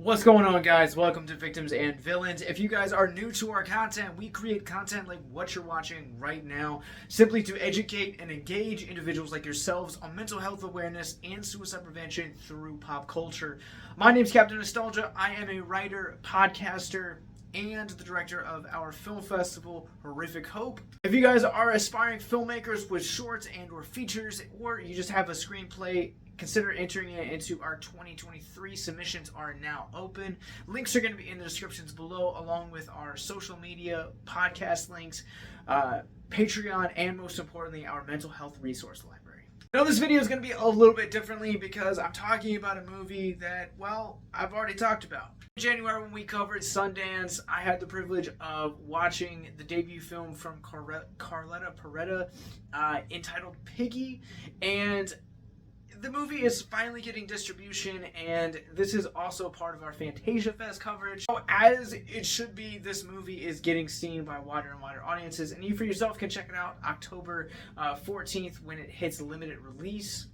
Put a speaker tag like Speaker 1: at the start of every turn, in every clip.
Speaker 1: What's going on, guys? Welcome to Victims and Villains. If you guys are new to our content, we create content like what you're watching right now, simply to educate and engage individuals like yourselves on mental health awareness and suicide prevention through pop culture. My name's Captain Nostalgia. I am a writer, podcaster, and the director of our film festival, Horrific Hope. If you guys are aspiring filmmakers with shorts and or features, or you just have a screenplay, consider entering it into our 2023 submissions are now open. Links are going to be in the descriptions below, along with our social media, podcast links, Patreon, and most importantly, our mental health resource library. Now, this video is going to be a little bit differently because I'm talking about a movie that, well, I've already talked about. In January, when we covered Sundance, I had the privilege of watching the debut film from Carlota Pereda entitled Piggy, and the movie is finally getting distribution, and this is also part of our Fantasia Fest coverage. So as it should be, this movie is getting seen by wider and wider audiences, and you for yourself can check it out October 14th when it hits limited release.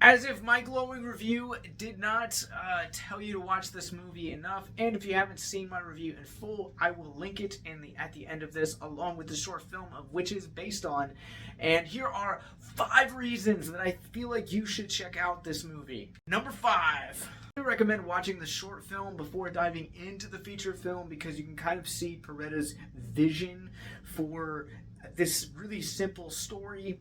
Speaker 1: As if my glowing review did not tell you to watch this movie enough, and if you haven't seen my review in full, I will link it at the end of this, along with the short film of which is based on. And here are 5 reasons that I feel like you should check out this movie. Number 5. I recommend watching the short film before diving into the feature film, because you can kind of see Pereda's vision for this really simple story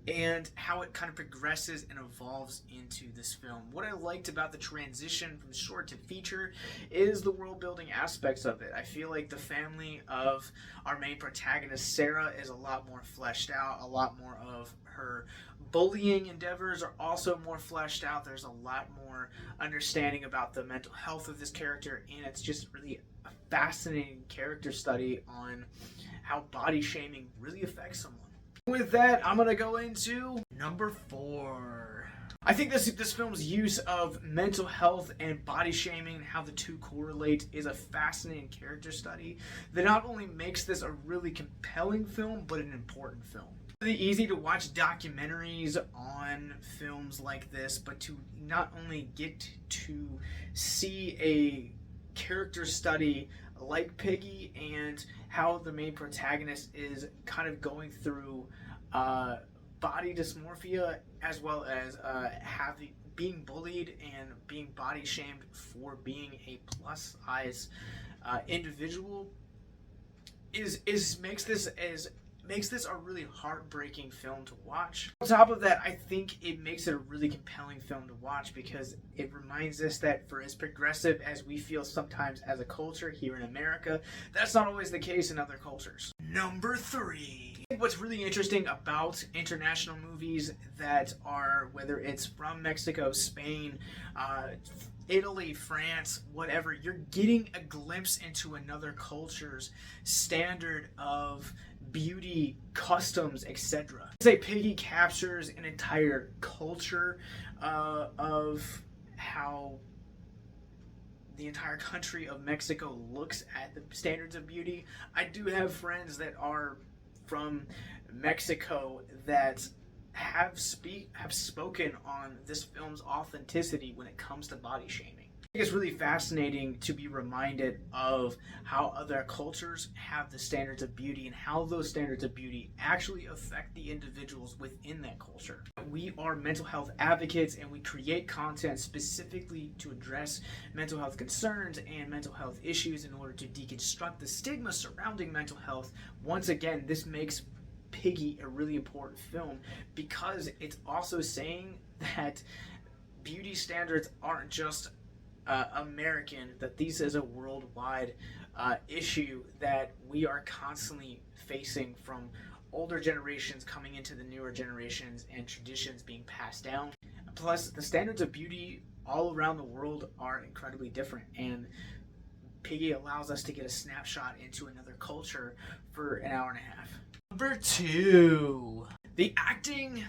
Speaker 1: and how it kind of progresses and evolves into this film. What I liked about the transition from short to feature is the world building aspects of it. I feel like the family of our main protagonist, Sarah, is a lot more fleshed out. A lot more of her bullying endeavors are also more fleshed out. There's a lot more understanding about the mental health of this character, and it's just really a fascinating character study on how body shaming really affects someone. With that, I'm going to go into number 4. I think this film's use of mental health and body shaming, how the two correlate, is a fascinating character study that not only makes this a really compelling film, but an important film. It's really easy to watch documentaries on films like this, but to not only get to see a character study like Piggy and how the main protagonist is kind of going through body dysmorphia, as well as being bullied and being body shamed for being a plus size individual, makes this a really heartbreaking film to watch. On top of that, I think it makes it a really compelling film to watch because it reminds us that for as progressive as we feel sometimes as a culture here in America, that's not always the case in other cultures. Number 3. What's really interesting about international movies that are, whether it's from Mexico, Spain, Italy, France, whatever, you're getting a glimpse into another culture's standard of beauty, customs, etc. I say Piggy captures an entire culture of how the entire country of Mexico looks at the standards of beauty. I do have friends that are from Mexico that have spoken on this film's authenticity when it comes to body shaming. I think it's really fascinating to be reminded of how other cultures have the standards of beauty and how those standards of beauty actually affect the individuals within that culture. We are mental health advocates, and we create content specifically to address mental health concerns and mental health issues in order to deconstruct the stigma surrounding mental health. Once again, this makes Piggy a really important film because it's also saying that beauty standards aren't just American, that this is a worldwide issue that we are constantly facing from older generations coming into the newer generations and traditions being passed down. Plus, the standards of beauty all around the world are incredibly different, and Piggy allows us to get a snapshot into another culture for an hour and a half. Number 2. The acting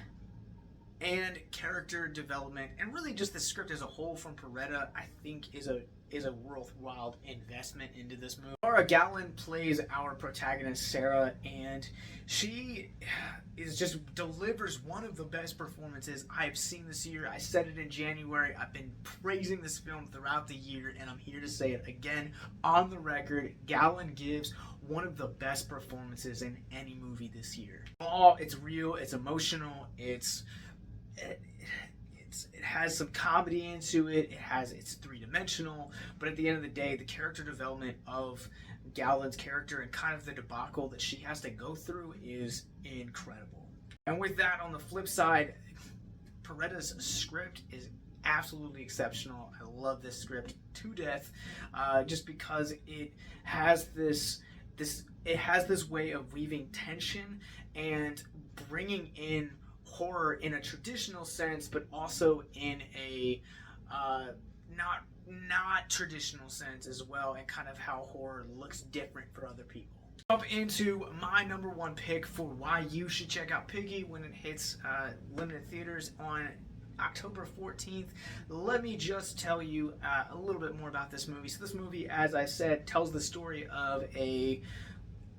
Speaker 1: and character development, and really just the script as a whole from Pereda, I think is is a worthwhile investment into this movie. Lauren Galan plays our protagonist Sarah, and she delivers one of the best performances I've seen this year. I said it in January. I've been praising this film throughout the year, and I'm here to say it again on the record. Galan gives one of the best performances in any movie this year. It's real, it's emotional, it has some comedy into it. It's three-dimensional, but at the end of the day, the character development of Galan's character and kind of the debacle that she has to go through is incredible. And with that, on the flip side, Pereda's script is absolutely exceptional. I love this script to death, just because it has this way of weaving tension and bringing in horror in a traditional sense, but also in a not traditional sense as well, and kind of how horror looks different for other people. Up into my number one pick for why you should check out Piggy when it hits limited theaters on October 14th. Let me just tell you a little bit more about this movie. So this movie, as I said, tells the story of a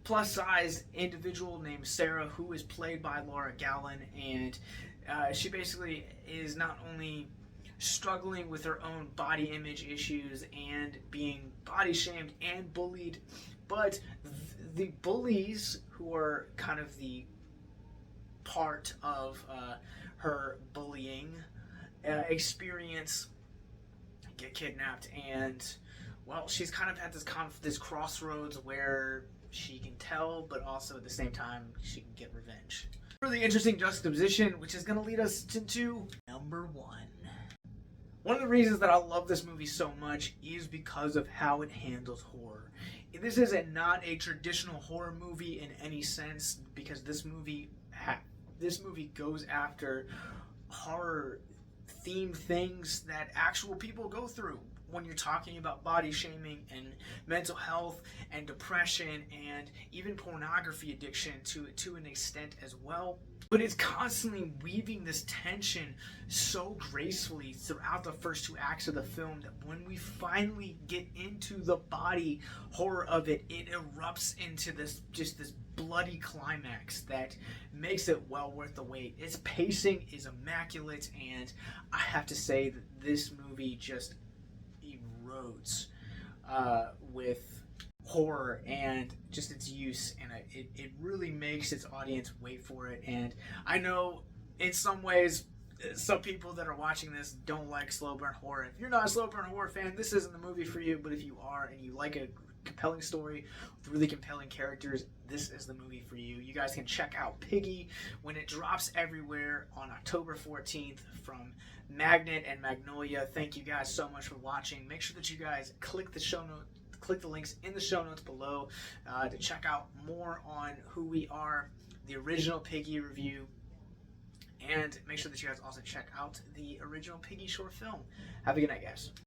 Speaker 1: plus-sized individual named Sarah, who is played by Lauren Galan, and she basically is not only struggling with her own body image issues and being body shamed and bullied, but the bullies, who are kind of the part of her bullying experience, get kidnapped, and well, she's kind of at this crossroads where she can tell, but also at the same time she can get revenge. Really interesting juxtaposition, which is going to lead us to number one. One of the reasons that I love this movie so much is because of how it handles horror. This is not a traditional horror movie in any sense, because this movie goes after horror themed things that actual people go through when you're talking about body shaming and mental health and depression and even pornography addiction to an extent as well. But it's constantly weaving this tension so gracefully throughout the first two acts of the film that when we finally get into the body horror of it, it erupts into this bloody climax that makes it well worth the wait. Its pacing is immaculate, and I have to say that this movie just erodes with horror and just its use, and it really makes its audience wait for it. And I know in some ways some people that are watching this don't like slow burn horror. If you're not a slow burn horror fan, this isn't the movie for you, but if you are and you like a compelling story with really compelling characters, this is the movie for you. You guys can check out Piggy when it drops everywhere on October 14th from Magnet and Magnolia. Thank you guys so much for watching. Make sure that you guys click the links in the show notes below to check out more on who we are, the original Piggy review, and make sure that you guys also check out the original Piggy short film. Have a good night, guys.